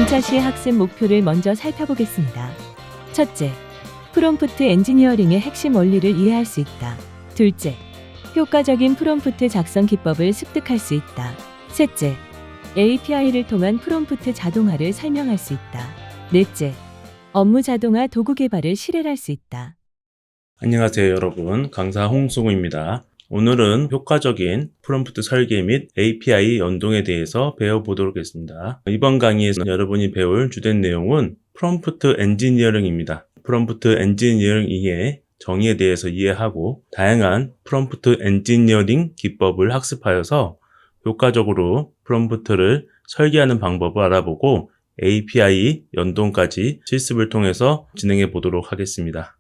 투자시 학습 목표를 먼저 살펴보겠습니다. 첫째, 프롬프트 엔지니어링의 핵심 원리를 이해할 수 있다. 둘째, 효과적인 프롬프트 작성 기법을 습득할 수 있다. 셋째, API를 통한 프롬프트 자동화를 설명할 수 있다. 넷째, 업무 자동화 도구 개발을 실행할 수 있다. 안녕하세요 여러분, 강사 홍승우입니다. 오늘은 효과적인 프롬프트 설계 및 API 연동에 대해서 배워보도록 하겠습니다. 이번 강의에서 여러분이 배울 주된 내용은 프롬프트 엔지니어링입니다. 프롬프트 엔지니어링의 정의에 대해서 이해하고 다양한 프롬프트 엔지니어링 기법을 학습하여서 효과적으로 프롬프트를 설계하는 방법을 알아보고 API 연동까지 실습을 통해서 진행해 보도록 하겠습니다.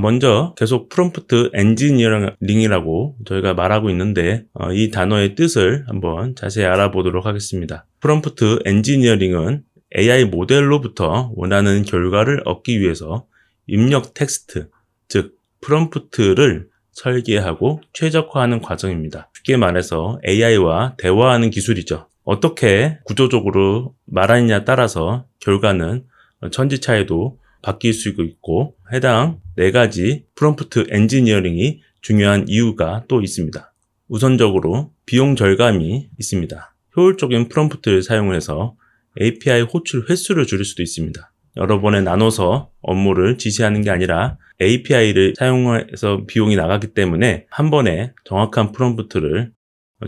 먼저 계속 프롬프트 엔지니어링이라고 저희가 말하고 있는데 이 단어의 뜻을 한번 자세히 알아보도록 하겠습니다. 프롬프트 엔지니어링은 AI 모델로부터 원하는 결과를 얻기 위해서 입력 텍스트, 즉 프롬프트를 설계하고 최적화하는 과정입니다. 쉽게 말해서 AI와 대화하는 기술이죠. 어떻게 구조적으로 말하느냐에 따라서 결과는 천지차이도 바뀔 수 있고 해당 4가지 프롬프트 엔지니어링이 중요한 이유가 또 있습니다. 우선적으로 비용 절감이 있습니다. 효율적인 프롬프트를 사용해서 API 호출 횟수를 줄일 수도 있습니다. 여러 번에 나눠서 업무를 지시하는 게 아니라 API를 사용해서 비용이 나가기 때문에 한 번에 정확한 프롬프트를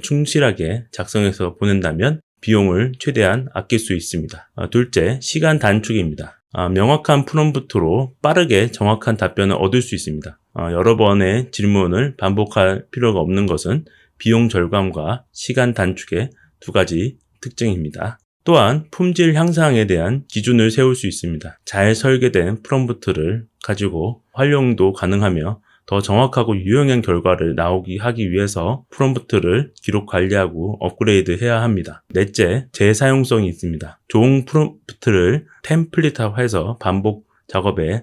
충실하게 작성해서 보낸다면 비용을 최대한 아낄 수 있습니다. 둘째, 시간 단축입니다. 명확한 프롬프트로 빠르게 정확한 답변을 얻을 수 있습니다. 여러 번의 질문을 반복할 필요가 없는 것은 비용 절감과 시간 단축의 2가지 특징입니다. 또한 품질 향상에 대한 기준을 세울 수 있습니다. 잘 설계된 프롬프트를 가지고 활용도 가능하며 더 정확하고 유용한 결과를 나오게 하기 위해서 프롬프트를 기록 관리하고 업그레이드 해야 합니다. 넷째, 재사용성이 있습니다. 좋은 프롬프트를 템플릿화해서 반복 작업에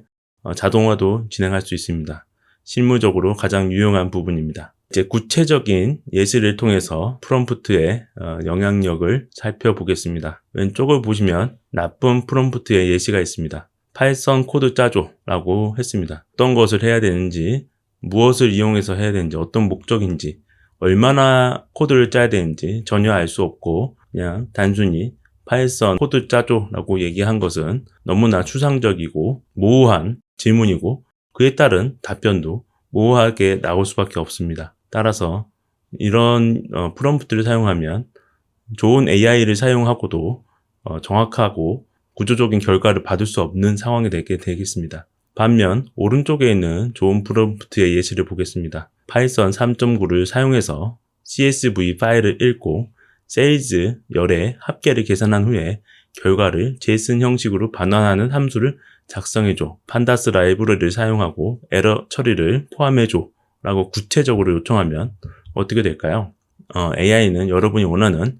자동화도 진행할 수 있습니다. 실무적으로 가장 유용한 부분입니다. 이제 구체적인 예시를 통해서 프롬프트의 영향력을 살펴보겠습니다. 왼쪽을 보시면 나쁜 프롬프트의 예시가 있습니다. 파이썬 코드 짜줘 라고 했습니다. 어떤 것을 해야 되는지, 무엇을 이용해서 해야 되는지, 어떤 목적인지, 얼마나 코드를 짜야 되는지 전혀 알 수 없고 그냥 단순히 파이썬 코드 짜줘 라고 얘기한 것은 너무나 추상적이고 모호한 질문이고 그에 따른 답변도 모호하게 나올 수밖에 없습니다. 따라서 이런 프롬프트를 사용하면 좋은 AI를 사용하고도 정확하고 구조적인 결과를 받을 수 없는 상황이 되게 되겠습니다. 반면 오른쪽에 있는 좋은 프롬프트의 예시를 보겠습니다. 파이썬 3.9를 사용해서 CSV 파일을 읽고 세일즈 열의 합계를 계산한 후에 결과를 JSON 형식으로 반환하는 함수를 작성해줘, 판다스 라이브러리를 사용하고 에러 처리를 포함해줘 라고 구체적으로 요청하면 어떻게 될까요? AI는 여러분이 원하는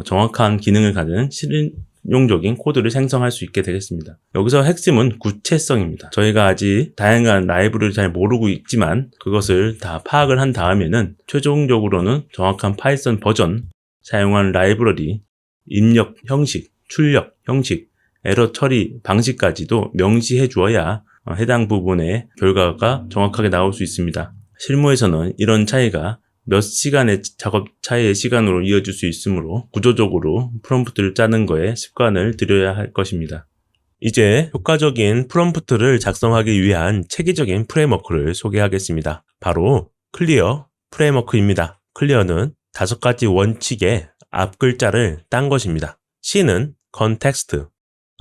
정확한 기능을 가진 실용적인 코드를 생성할 수 있게 되겠습니다. 여기서 핵심은 구체성입니다. 저희가 아직 다양한 라이브러리를 잘 모르고 있지만 그것을 다 파악을 한 다음에는 최종적으로는 정확한 파이썬 버전, 사용한 라이브러리, 입력 형식, 출력 형식, 에러 처리 방식까지도 명시해 주어야 해당 부분의 결과가 정확하게 나올 수 있습니다. 실무에서는 이런 차이가 몇 시간의 작업 차이의 시간으로 이어질 수 있으므로 구조적으로 프롬프트를 짜는 거에 습관을 들여야 할 것입니다. 이제 효과적인 프롬프트를 작성하기 위한 체계적인 프레임워크를 소개하겠습니다. 바로 클리어 프레임워크입니다. 클리어는 5가지 원칙의 앞글자를 딴 것입니다. C는 컨텍스트,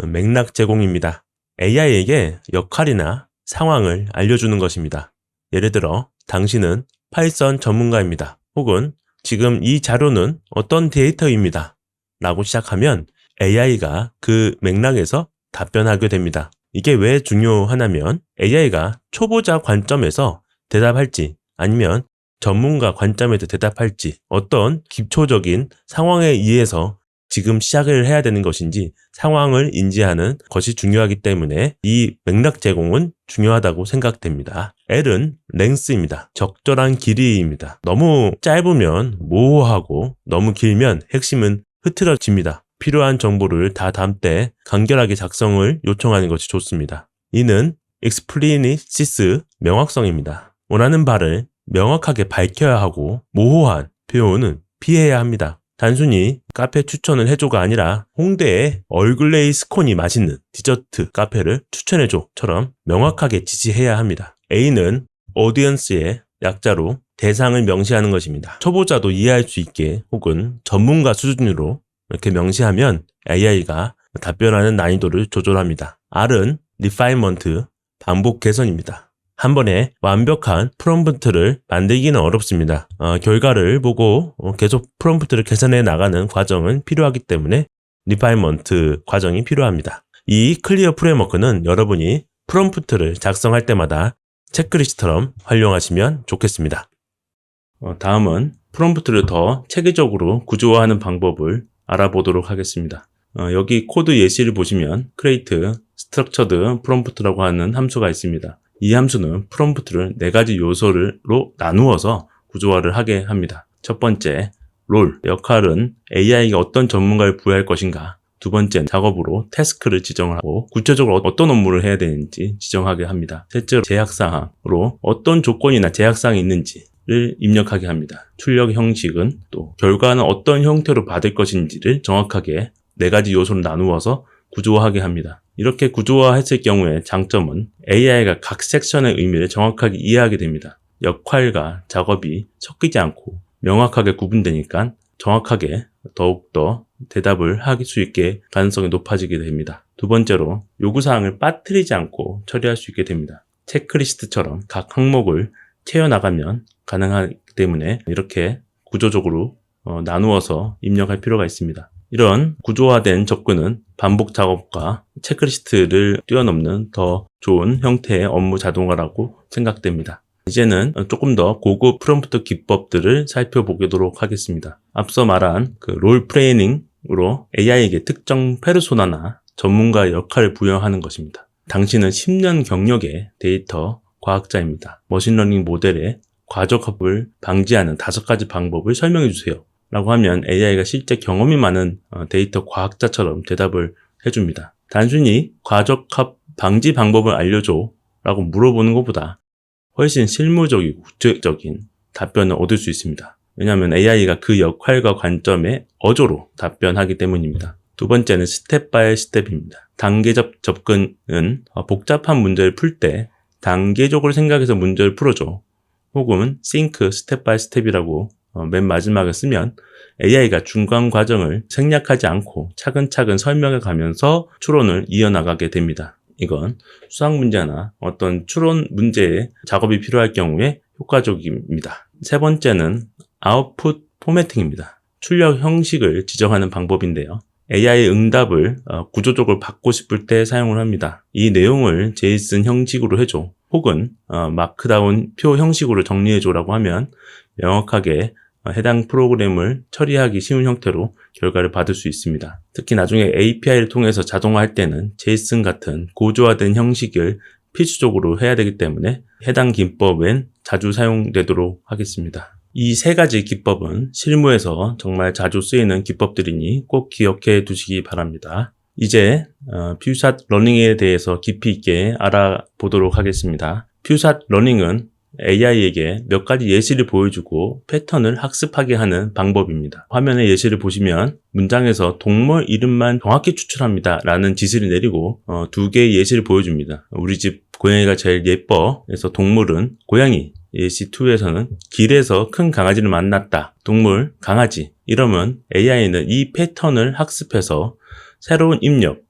맥락 제공입니다. AI에게 역할이나 상황을 알려주는 것입니다. 예를 들어 당신은 파이썬 전문가입니다. 혹은 지금 이 자료는 어떤 데이터입니다. 라고 시작하면 AI가 그 맥락에서 답변하게 됩니다. 이게 왜 중요하냐면 AI가 초보자 관점에서 대답할지 아니면 전문가 관점에서 대답할지 어떤 기초적인 상황에 의해서 지금 시작을 해야 되는 것인지 상황을 인지하는 것이 중요하기 때문에 이 맥락 제공은 중요하다고 생각됩니다. L은 length입니다. 적절한 길이입니다. 너무 짧으면 모호하고 너무 길면 핵심은 흐트러집니다. 필요한 정보를 다 담되 간결하게 작성을 요청하는 것이 좋습니다. 이는 explicitness, 명확성입니다. 원하는 바를 명확하게 밝혀야 하고 모호한 표현은 피해야 합니다. 단순히 카페 추천을 해줘가 아니라 홍대에 얼글레이 스콘이 맛있는 디저트 카페를 추천해줘처럼 명확하게 지시해야 합니다. A는 audience의 약자로 대상을 명시하는 것입니다. 초보자도 이해할 수 있게 혹은 전문가 수준으로 이렇게 명시하면 AI가 답변하는 난이도를 조절합니다. R은 refinement, 반복 개선입니다. 한 번에 완벽한 프롬프트를 만들기는 어렵습니다. 결과를 보고 계속 프롬프트를 개선해 나가는 과정은 필요하기 때문에 리파이먼트 과정이 필요합니다. 이 클리어 프레임워크는 여러분이 프롬프트를 작성할 때마다 체크리스트처럼 활용하시면 좋겠습니다. 다음은 프롬프트를 더 체계적으로 구조화하는 방법을 알아보도록 하겠습니다. 여기 코드 예시를 보시면 create structured prompt라고 하는 함수가 있습니다. 이 함수는 프롬프트를 4가지 요소로 나누어서 구조화를 하게 합니다. 첫 번째, 롤, 역할은 AI가 어떤 전문가를 부여할 것인가. 두 번째는 작업으로 태스크를 지정하고 구체적으로 어떤 업무를 해야 되는지 지정하게 합니다. 셋째로 제약사항으로 어떤 조건이나 제약사항이 있는지를 입력하게 합니다. 출력 형식은 또 결과는 어떤 형태로 받을 것인지를 정확하게 4가지 요소로 나누어서 구조화하게 합니다. 이렇게 구조화했을 경우에 장점은 AI가 각 섹션의 의미를 정확하게 이해하게 됩니다. 역할과 작업이 섞이지 않고 명확하게 구분되니까 정확하게 더욱더 대답을 할 수 있게 가능성이 높아지게 됩니다. 두 번째로 요구사항을 빠뜨리지 않고 처리할 수 있게 됩니다. 체크리스트처럼 각 항목을 채워나가면 가능하기 때문에 이렇게 구조적으로 나누어서 입력할 필요가 있습니다. 이런 구조화된 접근은 반복 작업과 체크리스트를 뛰어넘는 더 좋은 형태의 업무 자동화라고 생각됩니다. 이제는 조금 더 고급 프롬프트 기법들을 살펴보도록 하겠습니다. 앞서 말한 롤 프레이닝으로 AI에게 특정 페르소나나 전문가의 역할을 부여하는 것입니다. 당신은 10년 경력의 데이터 과학자입니다. 머신러닝 모델의 과적합을 방지하는 5가지 방법을 설명해 주세요. 라고 하면 AI가 실제 경험이 많은 데이터 과학자처럼 대답을 해줍니다. 단순히 과적합 방지 방법을 알려줘 라고 물어보는 것보다 훨씬 실무적이고 구체적인 답변을 얻을 수 있습니다. 왜냐하면 AI가 그 역할과 관점에 어조로 답변하기 때문입니다. 두 번째는 스텝 바이 스텝입니다. 단계적 접근은 복잡한 문제를 풀 때 단계적으로 생각해서 문제를 풀어줘. 혹은 think 스텝 바이 스텝이라고 맨 마지막에 쓰면 AI가 중간 과정을 생략하지 않고 차근차근 설명해 가면서 추론을 이어나가게 됩니다. 이건 수학 문제나 어떤 추론 문제에 작업이 필요할 경우에 효과적입니다. 세 번째는 아웃풋 포매팅입니다. 출력 형식을 지정하는 방법인데요. AI의 응답을 구조적으로 받고 싶을 때 사용을 합니다. 이 내용을 JSON 형식으로 해줘. 혹은 마크다운 표 형식으로 정리해줘라고 하면 명확하게 해당 프로그램을 처리하기 쉬운 형태로 결과를 받을 수 있습니다. 특히 나중에 API를 통해서 자동화할 때는 JSON 같은 고조화된 형식을 필수적으로 해야 되기 때문에 해당 기법엔 자주 사용되도록 하겠습니다. 이 3가지 기법은 실무에서 정말 자주 쓰이는 기법들이니 꼭 기억해 두시기 바랍니다. 이제 퓨샷 러닝에 대해서 깊이 있게 알아보도록 하겠습니다. 퓨샷 러닝은 AI에게 몇 가지 예시를 보여주고 패턴을 학습하게 하는 방법입니다. 화면의 예시를 보시면 문장에서 동물 이름만 정확히 추출합니다 라는 지시를 내리고 2개의 예시를 보여줍니다. 우리 집 고양이가 제일 예뻐. 그래서 동물은 고양이. 예시 2에서는 길에서 큰 강아지를 만났다. 동물, 강아지. 이러면 AI는 이 패턴을 학습해서 새로운 입력,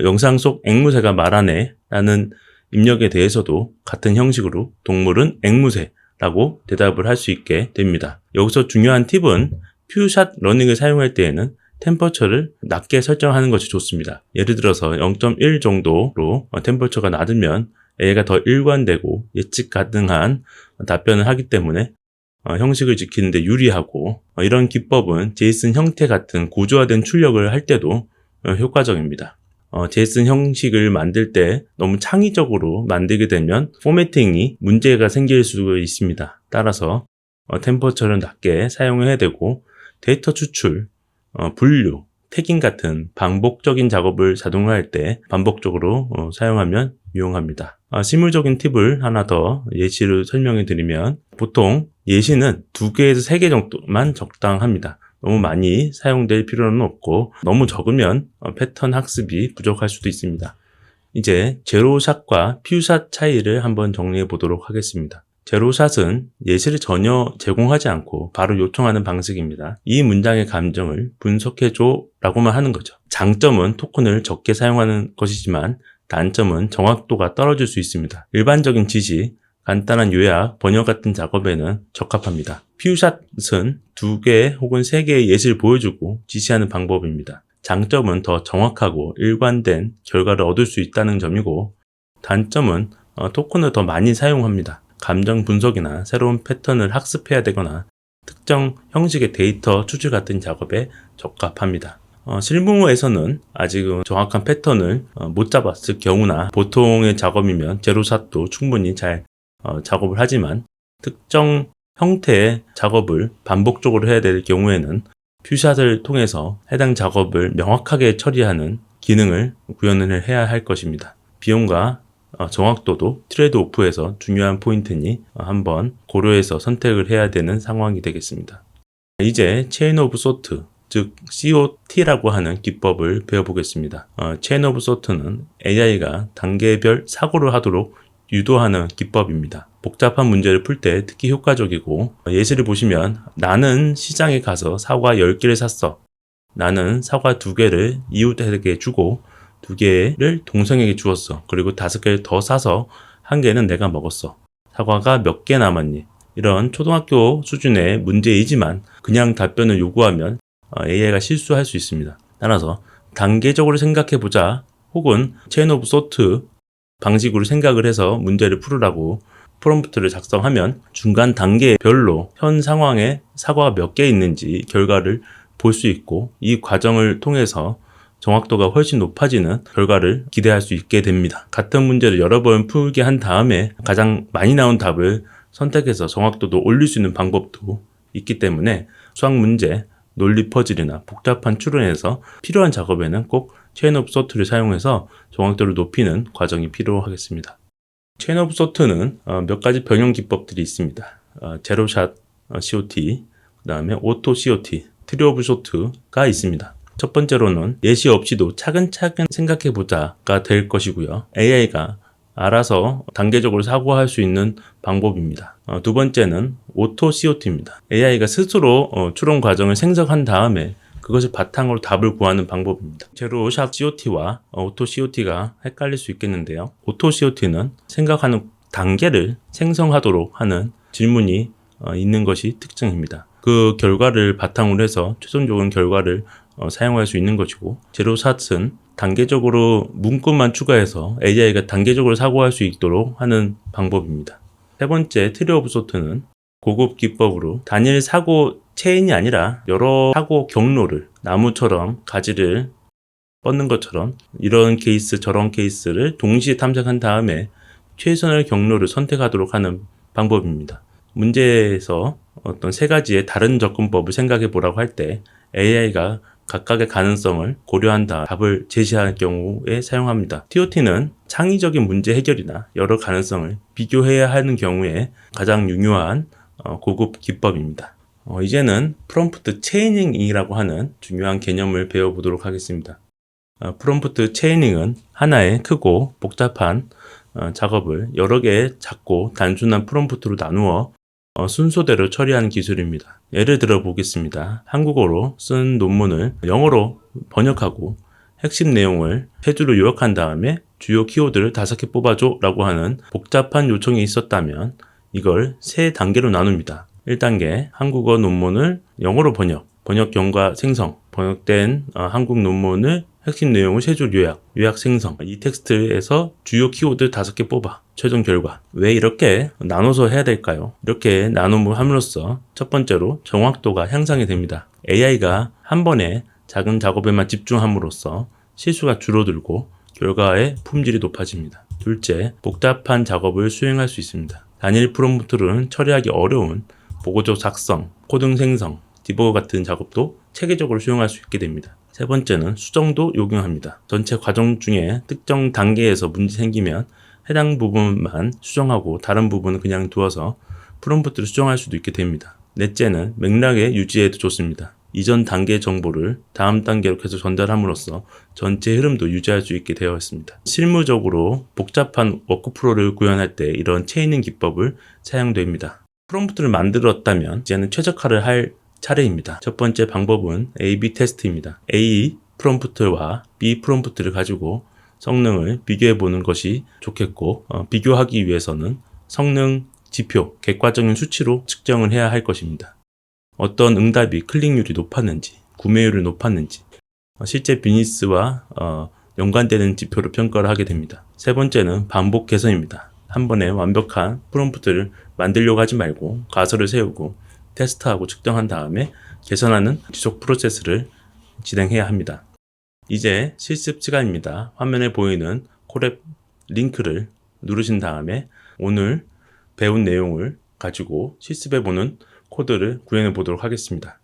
영상 속 앵무새가 말하네 라는 입력에 대해서도 같은 형식으로 동물은 앵무새라고 대답을 할 수 있게 됩니다. 여기서 중요한 팁은 퓨샷 러닝을 사용할 때에는 템퍼처를 낮게 설정하는 것이 좋습니다. 예를 들어서 0.1 정도로 템퍼처가 낮으면 AI가 더 일관되고 예측 가능한 답변을 하기 때문에 형식을 지키는데 유리하고 이런 기법은 JSON 형태 같은 구조화된 출력을 할 때도 효과적입니다. JSON 형식을 만들 때 너무 창의적으로 만들게 되면 포매팅이 문제가 생길 수 있습니다. 따라서 템퍼처를 낮게 사용해야 되고 데이터 추출, 분류, 태깅 같은 반복적인 작업을 자동화할 때 반복적으로 사용하면 유용합니다. 실무적인 팁을 하나 더 예시를 설명해 드리면 보통 예시는 2개에서 3개 정도만 적당합니다. 너무 많이 사용될 필요는 없고 너무 적으면 패턴 학습이 부족할 수도 있습니다. 이제 제로샷과 퓨샷 차이를 한번 정리해 보도록 하겠습니다. 제로샷은 예시를 전혀 제공하지 않고 바로 요청하는 방식입니다. 이 문장의 감정을 분석해줘 라고만 하는 거죠. 장점은 토큰을 적게 사용하는 것이지만 단점은 정확도가 떨어질 수 있습니다. 일반적인 지시, 간단한 요약, 번역 같은 작업에는 적합합니다. 퓨샷은 2개 혹은 3개의 예시를 보여주고 지시하는 방법입니다. 장점은 더 정확하고 일관된 결과를 얻을 수 있다는 점이고 단점은 토큰을 더 많이 사용합니다. 감정 분석이나 새로운 패턴을 학습해야 되거나 특정 형식의 데이터 추출 같은 작업에 적합합니다. 실무에서는 아직은 정확한 패턴을 못 잡았을 경우나 보통의 작업이면 제로샷도 충분히 잘 작업을 하지만 특정 형태의 작업을 반복적으로 해야 될 경우에는 퓨샷을 통해서 해당 작업을 명확하게 처리하는 기능을 구현을 해야 할 것입니다. 비용과 정확도도 트레이드 오프에서 중요한 포인트니 한번 고려해서 선택을 해야 되는 상황이 되겠습니다. 이제 체인 오브 소트, 즉 COT라고 하는 기법을 배워보겠습니다. 체인 오브 소트는 AI가 단계별 사고를 하도록 유도하는 기법입니다. 복잡한 문제를 풀 때 특히 효과적이고 예시를 보시면 나는 시장에 가서 사과 10개를 샀어. 나는 사과 2개를 이웃에게 주고 2개를 동생에게 주었어. 그리고 5개를 더 사서 1개는 내가 먹었어. 사과가 몇 개 남았니? 이런 초등학교 수준의 문제이지만 그냥 답변을 요구하면 AI가 실수할 수 있습니다. 따라서 단계적으로 생각해보자 혹은 체인 오브 소트 방식으로 생각을 해서 문제를 풀으라고 프롬프트를 작성하면 중간 단계별로 현 상황에 사과가 몇 개 있는지 결과를 볼 수 있고 이 과정을 통해서 정확도가 훨씬 높아지는 결과를 기대할 수 있게 됩니다. 같은 문제를 여러 번 풀게 한 다음에 가장 많이 나온 답을 선택해서 정확도도 올릴 수 있는 방법도 있기 때문에 수학 문제, 논리 퍼즐이나 복잡한 추론에서 필요한 작업에는 꼭 체인 오브 소트를 사용해서 정확도를 높이는 과정이 필요하겠습니다. 체인 오브 소트는 몇 가지 변형 기법들이 있습니다. 제로샷 COT, 그 다음에 오토 COT, 트리 오브 소트가 있습니다. 첫 번째로는 예시 없이도 차근차근 생각해보자가 될 것이고요. AI가 알아서 단계적으로 사고할 수 있는 방법입니다. 두 번째는 오토 COT입니다. AI가 스스로 추론 과정을 생성한 다음에 그것을 바탕으로 답을 구하는 방법입니다. 제로샷 COT와 오토 COT가 헷갈릴 수 있겠는데요. 오토 COT는 생각하는 단계를 생성하도록 하는 질문이 있는 것이 특징입니다. 그 결과를 바탕으로 해서 최종적인 결과를 사용할 수 있는 것이고 제로샷은 단계적으로 문구만 추가해서 AI가 단계적으로 사고할 수 있도록 하는 방법입니다. 세 번째 트리 오브 소트는 고급 기법으로 단일 사고 체인이 아니라 여러 사고 경로를 나무처럼 가지를 뻗는 것처럼 이런 케이스 저런 케이스를 동시에 탐색한 다음에 최선의 경로를 선택하도록 하는 방법입니다. 문제에서 어떤 3가지의 다른 접근법을 생각해 보라고 할 때 AI가 각각의 가능성을 고려한 다음 답을 제시하는 경우에 사용합니다. TOT는 창의적인 문제 해결이나 여러 가능성을 비교해야 하는 경우에 가장 유효한 고급 기법입니다. 이제는 프롬프트 체이닝이라고 하는 중요한 개념을 배워보도록 하겠습니다. 프롬프트 체이닝은 하나의 크고 복잡한 작업을 여러 개의 작고 단순한 프롬프트로 나누어 순서대로 처리하는 기술입니다. 예를 들어 보겠습니다. 한국어로 쓴 논문을 영어로 번역하고 핵심 내용을 세 줄로 요약한 다음에 주요 키워드를 5개 뽑아줘 라고 하는 복잡한 요청이 있었다면 이걸 3단계로 나눕니다. 1단계 한국어 논문을 영어로 번역 경과 생성, 번역된 한국 논문을 핵심 내용을 3줄 요약 생성, 이 텍스트에서 주요 키워드 5개 뽑아 최종 결과. 왜 이렇게 나눠서 해야 될까요? 이렇게 나눔을 함으로써 첫 번째로 정확도가 향상이 됩니다. AI가 한 번에 작은 작업에만 집중함으로써 실수가 줄어들고 결과의 품질이 높아집니다. 둘째, 복잡한 작업을 수행할 수 있습니다. 단일 프롬프트로는 처리하기 어려운 보고적 작성, 코딩 생성, 디버거 같은 작업도 체계적으로 수행할 수 있게 됩니다. 세 번째는 수정도 요구합니다. 전체 과정 중에 특정 단계에서 문제 생기면 해당 부분만 수정하고 다른 부분은 그냥 두어서 프롬프트를 수정할 수도 있게 됩니다. 넷째는 맥락의 유지에도 좋습니다. 이전 단계 정보를 다음 단계로 계속 전달함으로써 전체 흐름도 유지할 수 있게 되어 있습니다. 실무적으로 복잡한 워크프로를 구현할 때 이런 체이닝 기법을 사용됩니다. 프롬프트를 만들었다면 이제는 최적화를 할 차례입니다. 첫 번째 방법은 A/B 테스트입니다. A 프롬프트와 B 프롬프트를 가지고 성능을 비교해 보는 것이 좋겠고, 비교하기 위해서는 성능 지표, 객관적인 수치로 측정을 해야 할 것입니다. 어떤 응답이 클릭률이 높았는지, 구매율이 높았는지, 실제 비즈니스와 연관되는 지표로 평가를 하게 됩니다. 세 번째는 반복 개선입니다. 한 번에 완벽한 프롬프트를 만들려고 하지 말고 가설을 세우고 테스트하고 측정한 다음에 개선하는 지속 프로세스를 진행해야 합니다. 이제 실습 시간입니다. 화면에 보이는 콜앱 링크를 누르신 다음에 오늘 배운 내용을 가지고 실습해보는 코드를 구현해 보도록 하겠습니다.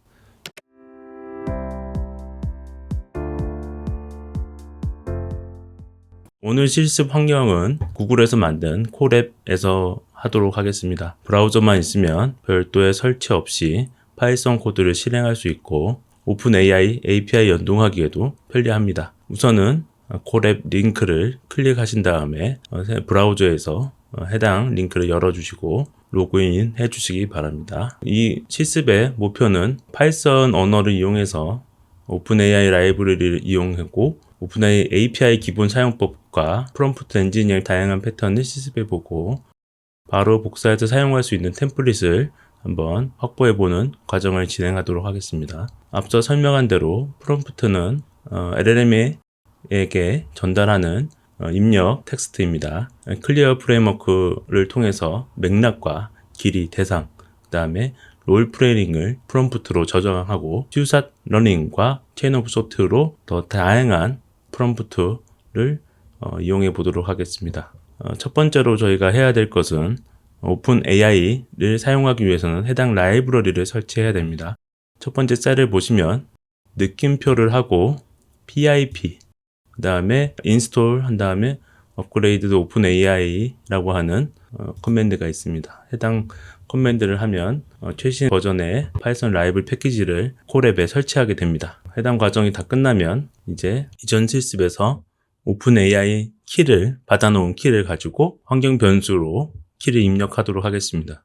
오늘 실습 환경은 구글에서 만든 콜앱에서 하도록 하겠습니다. 브라우저만 있으면 별도의 설치 없이 파이썬 코드를 실행할 수 있고 오픈AI API 연동하기에도 편리합니다. 우선은 콜앱 링크를 클릭하신 다음에 브라우저에서 해당 링크를 열어주시고 로그인 해주시기 바랍니다. 이 실습의 목표는 파이썬 언어를 이용해서 오픈AI 라이브러리를 이용하고 오픈AI API 기본 사용법과 프롬프트 엔지니어링 다양한 패턴을 실습해보고 바로 복사해서 사용할 수 있는 템플릿을 한번 확보해보는 과정을 진행하도록 하겠습니다. 앞서 설명한 대로 프롬프트는 LLM에게 전달하는 입력 텍스트입니다. 클리어 프레임워크를 통해서 맥락과 길이, 대상, 그 다음에 롤 프레임을 프롬프트로 저장하고 퓨샷 러닝과 체인 오브 소트로 더 다양한 프롬프트를 이용해 보도록 하겠습니다. 첫 번째로 저희가 해야 될 것은 오픈AI를 사용하기 위해서는 해당 라이브러리를 설치해야 됩니다. 첫 번째 셀을 보시면 느낌표를 하고 pip 그 다음에 인스톨 한 다음에 업그레이드 오픈AI라고 하는 커맨드가 있습니다. 해당 커맨드를 하면 최신 버전의 파이썬 라이브러리 패키지를 콜앱에 설치하게 됩니다. 해당 과정이 다 끝나면 이제 이전 실습에서 오픈AI 키를 받아놓은 키를 가지고 환경 변수로 키를 입력하도록 하겠습니다.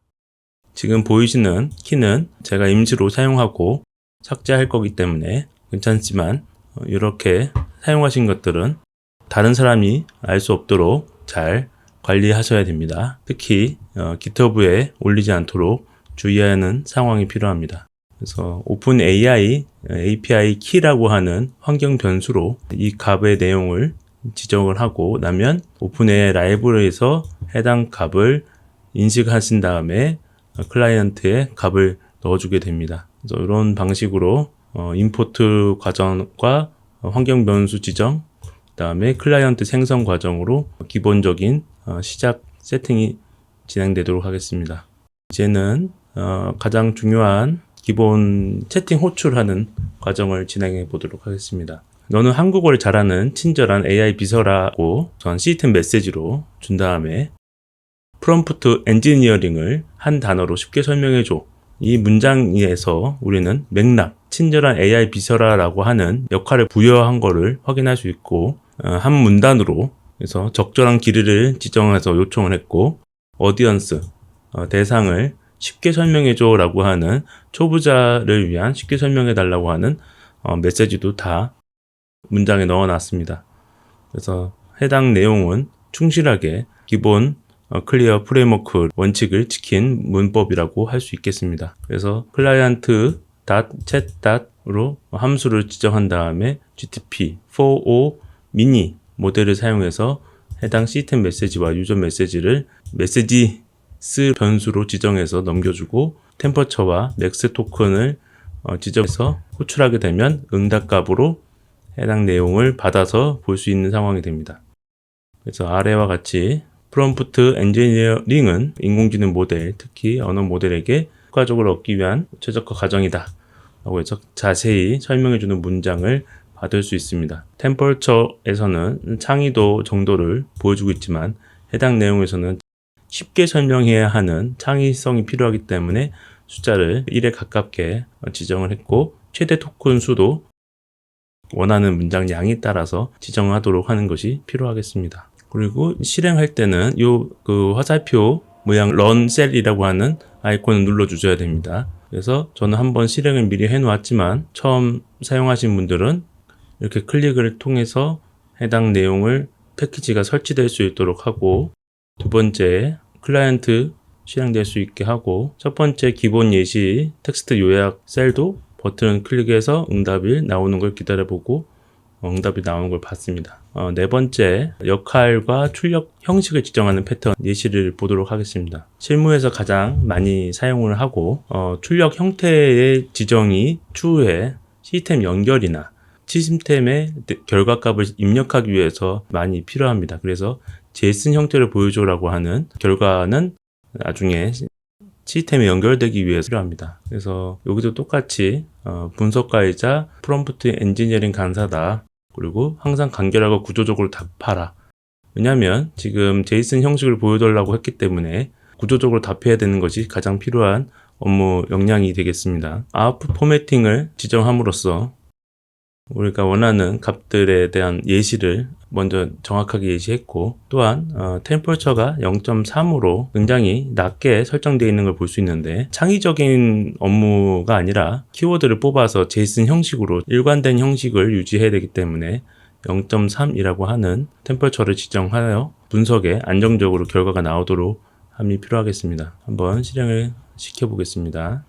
지금 보이시는 키는 제가 임시로 사용하고 삭제할 거기 때문에 괜찮지만 이렇게 사용하신 것들은 다른 사람이 알 수 없도록 잘 관리하셔야 됩니다. 특히 GitHub에 올리지 않도록 주의하는 상황이 필요합니다. 그래서 오픈AI API 키라고 하는 환경 변수로 이 값의 내용을 지정을 하고 나면 오픈AI 라이브러리에서 해당 값을 인식하신 다음에 클라이언트에 값을 넣어주게 됩니다. 그래서 이런 방식으로 임포트 과정과 환경 변수 지정, 그 다음에 클라이언트 생성 과정으로 기본적인 시작 세팅이 진행되도록 하겠습니다. 이제는 가장 중요한 기본 채팅 호출하는 과정을 진행해 보도록 하겠습니다. 너는 한국어를 잘하는 친절한 AI 비서라고 전 시스템 메시지로 준 다음에 프롬프트 엔지니어링을 한 단어로 쉽게 설명해줘. 이 문장에서 우리는 맥락, 친절한 AI 비서라라고 하는 역할을 부여한 거를 확인할 수 있고 한 문단으로 그래서 적절한 길이를 지정해서 요청을 했고 어디언스, 대상을 쉽게 설명해줘 라고 하는 초보자를 위한 쉽게 설명해 달라고 하는 메시지도 다 문장에 넣어놨습니다. 그래서 해당 내용은 충실하게 기본 클리어 프레임워크 원칙을 지킨 문법이라고 할 수 있겠습니다. 그래서 클라이언트 chat.로 함수를 지정한 다음에 GTP4o 미니 모델을 사용해서 해당 시스템 메시지와 유저 메시지를 메시지스 변수로 지정해서 넘겨주고 템퍼처와 맥스 토큰을 지정해서 호출하게 되면 응답값으로 해당 내용을 받아서 볼 수 있는 상황이 됩니다. 그래서 아래와 같이 프롬프트 엔지니어링은 인공지능 모델, 특히 언어 모델에게 효과적으로 얻기 위한 최적화 과정이다 라고 해서 자세히 설명해주는 문장을 받을 수 있습니다. 템퍼처에서는 창의도 정도를 보여주고 있지만 해당 내용에서는 쉽게 설명해야 하는 창의성이 필요하기 때문에 숫자를 1에 가깝게 지정을 했고 최대 토큰 수도 원하는 문장 양에 따라서 지정하도록 하는 것이 필요하겠습니다. 그리고 실행할 때는 그 화살표 모양 run cell이라고 하는 아이콘을 눌러 주셔야 됩니다. 그래서 저는 한번 실행을 미리 해 놓았지만 처음 사용하신 분들은 이렇게 클릭을 통해서 해당 내용을 패키지가 설치될 수 있도록 하고, 두 번째 클라이언트 실행될 수 있게 하고, 첫 번째 기본 예시 텍스트 요약 셀도 버튼 클릭해서 응답이 나오는 걸 기다려보고 응답이 나오는 걸 봤습니다. 네 번째 역할과 출력 형식을 지정하는 패턴 예시를 보도록 하겠습니다. 실무에서 가장 많이 사용을 하고 출력 형태의 지정이 추후에 시스템 연결이나 시스템의 결과값을 입력하기 위해서 많이 필요합니다. 그래서 JSON 형태를 보여줘라고 하는 결과는 나중에 시스템에 연결되기 위해서 필요합니다. 그래서 여기도 똑같이 분석가이자 프롬프트 엔지니어링 강사다. 그리고 항상 간결하고 구조적으로 답하라. 왜냐하면 지금 JSON 형식을 보여달라고 했기 때문에 구조적으로 답해야 되는 것이 가장 필요한 업무 역량이 되겠습니다. 아웃풋 포매팅을 지정함으로써 우리가 원하는 값들에 대한 예시를 먼저 정확하게 예시했고, 또한 템퍼처가 0.3으로 굉장히 낮게 설정되어 있는 걸 볼 수 있는데, 창의적인 업무가 아니라 키워드를 뽑아서 JSON 형식으로 일관된 형식을 유지해야 되기 때문에 0.3이라고 하는 템퍼처를 지정하여 분석에 안정적으로 결과가 나오도록 함이 필요하겠습니다. 한번 실행을 시켜보겠습니다.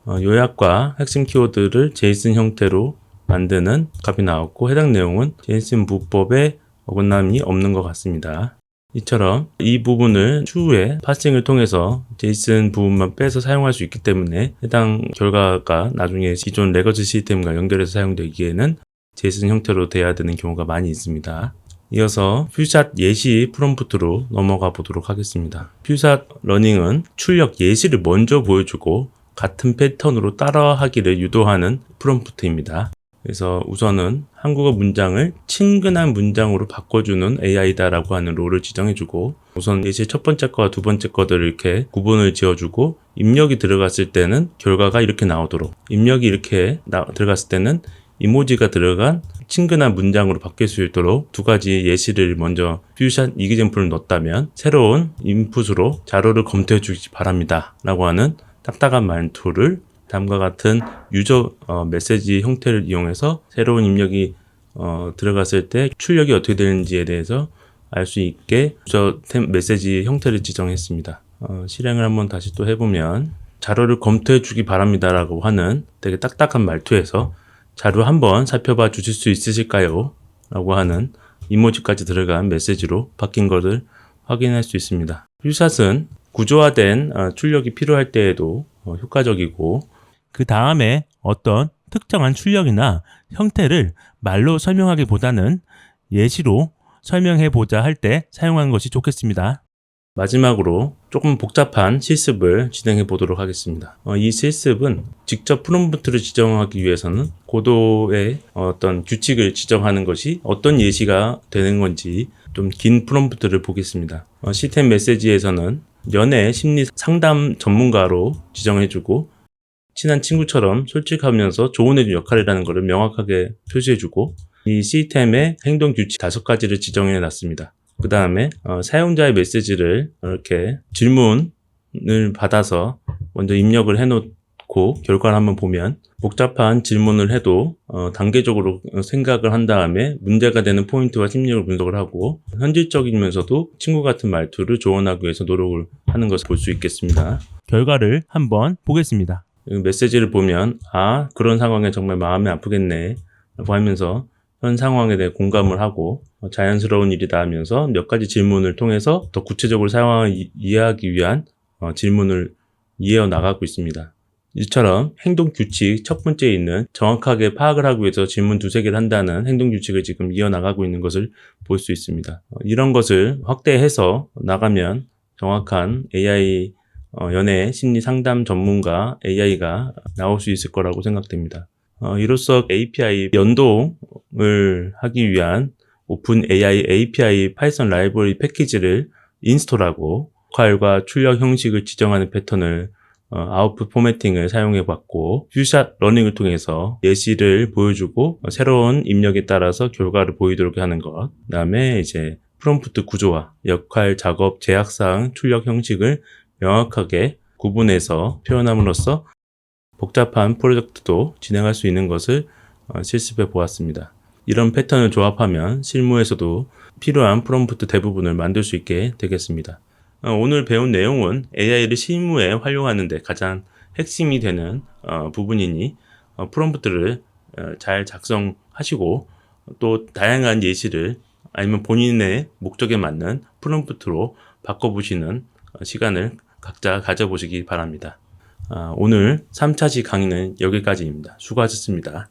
요약과 핵심 키워드를 JSON 형태로 만드는 값이 나왔고, 해당 내용은 JSON 문법에 어긋남이 없는 것 같습니다. 이처럼 이 부분을 추후에 파싱을 통해서 JSON 부분만 빼서 사용할 수 있기 때문에 해당 결과가 나중에 기존 레거시 시스템과 연결해서 사용되기에는 JSON 형태로 돼야 되는 경우가 많이 있습니다. 이어서 퓨샷 예시 프롬프트로 넘어가 보도록 하겠습니다. 퓨샷 러닝은 출력 예시를 먼저 보여주고 같은 패턴으로 따라하기를 유도하는 프롬프트입니다. 그래서 우선은 한국어 문장을 친근한 문장으로 바꿔주는 AI다라고 하는 롤을 지정해주고, 우선 예시 첫 번째 거와 두 번째 거들을 이렇게 구분을 지어주고, 입력이 들어갔을 때는 결과가 이렇게 나오도록, 입력이 이렇게 들어갔을 때는 이모지가 들어간 친근한 문장으로 바뀔 수 있도록 두 가지 예시를 먼저 퓨샷 이그젬플을 넣었다면, 새로운 인풋으로 자료를 검토해 주시기 바랍니다 라고 하는 딱딱한 말투를 다음과 같은 유저 메시지 형태를 이용해서 새로운 입력이 들어갔을 때 출력이 어떻게 되는지에 대해서 알 수 있게 유저 메시지 형태를 지정했습니다. 실행을 한번 다시 또 해보면, 자료를 검토해 주기 바랍니다 라고 하는 되게 딱딱한 말투에서 자료 한번 살펴봐 주실 수 있으실까요? 라고 하는 이모지까지 들어간 메시지로 바뀐 것을 확인할 수 있습니다. 퓨샷은 구조화된 출력이 필요할 때에도 효과적이고, 그 다음에 어떤 특정한 출력이나 형태를 말로 설명하기보다는 예시로 설명해보자 할 때 사용하는 것이 좋겠습니다. 마지막으로 조금 복잡한 실습을 진행해 보도록 하겠습니다. 이 실습은 직접 프롬프트를 지정하기 위해서는 고도의 어떤 규칙을 지정하는 것이 어떤 예시가 되는 건지 좀 긴 프롬프트를 보겠습니다. 시스템 메시지에서는 연애 심리 상담 전문가로 지정해주고, 친한 친구처럼 솔직하면서 조언해준 역할이라는 것을 명확하게 표시해주고, 이 시스템의 행동 규칙 5가지를 지정해 놨습니다. 그 다음에 사용자의 메시지를 이렇게 질문을 받아서 먼저 입력을 해놓고 결과를 한번 보면, 복잡한 질문을 해도 단계적으로 생각을 한 다음에 문제가 되는 포인트와 심리를 분석을 하고, 현실적이면서도 친구 같은 말투를 조언하기 위해서 노력을 하는 것을 볼 수 있겠습니다. 결과를 한번 보겠습니다. 메시지를 보면 그런 상황에 정말 마음이 아프겠네 라고 하면서 현 상황에 대해 공감을 하고 자연스러운 일이다 하면서 몇 가지 질문을 통해서 더 구체적으로 상황을 이해하기 위한 질문을 이어어 나가고 있습니다. 이처럼 행동 규칙 첫 번째에 있는 정확하게 파악을 하기 위해서 질문 2-3개를 한다는 행동 규칙을 지금 이어나가고 있는 것을 볼 수 있습니다. 이런 것을 확대해서 나가면 정확한 AI 연애 심리 상담 전문가 AI가 나올 수 있을 거라고 생각됩니다. 이로써 API 연동을 하기 위한 오픈 AI API 파이썬 라이브러리 패키지를 인스톨하고 역할과 출력 형식을 지정하는 패턴을 아웃풋 포매팅을 사용해 봤고, 퓨샷 러닝을 통해서 예시를 보여주고 새로운 입력에 따라서 결과를 보이도록 하는 것, 그 다음에 이제 프롬프트 구조와 역할, 작업, 제약사항, 출력 형식을 명확하게 구분해서 표현함으로써 복잡한 프로젝트도 진행할 수 있는 것을 실습해 보았습니다. 이런 패턴을 조합하면 실무에서도 필요한 프롬프트 대부분을 만들 수 있게 되겠습니다. 오늘 배운 내용은 AI를 실무에 활용하는 데 가장 핵심이 되는 부분이니 프롬프트를 잘 작성하시고 또 다양한 예시를 아니면 본인의 목적에 맞는 프롬프트로 바꿔보시는 시간을 각자 가져보시기 바랍니다. 오늘 3차시 강의는 여기까지입니다. 수고하셨습니다.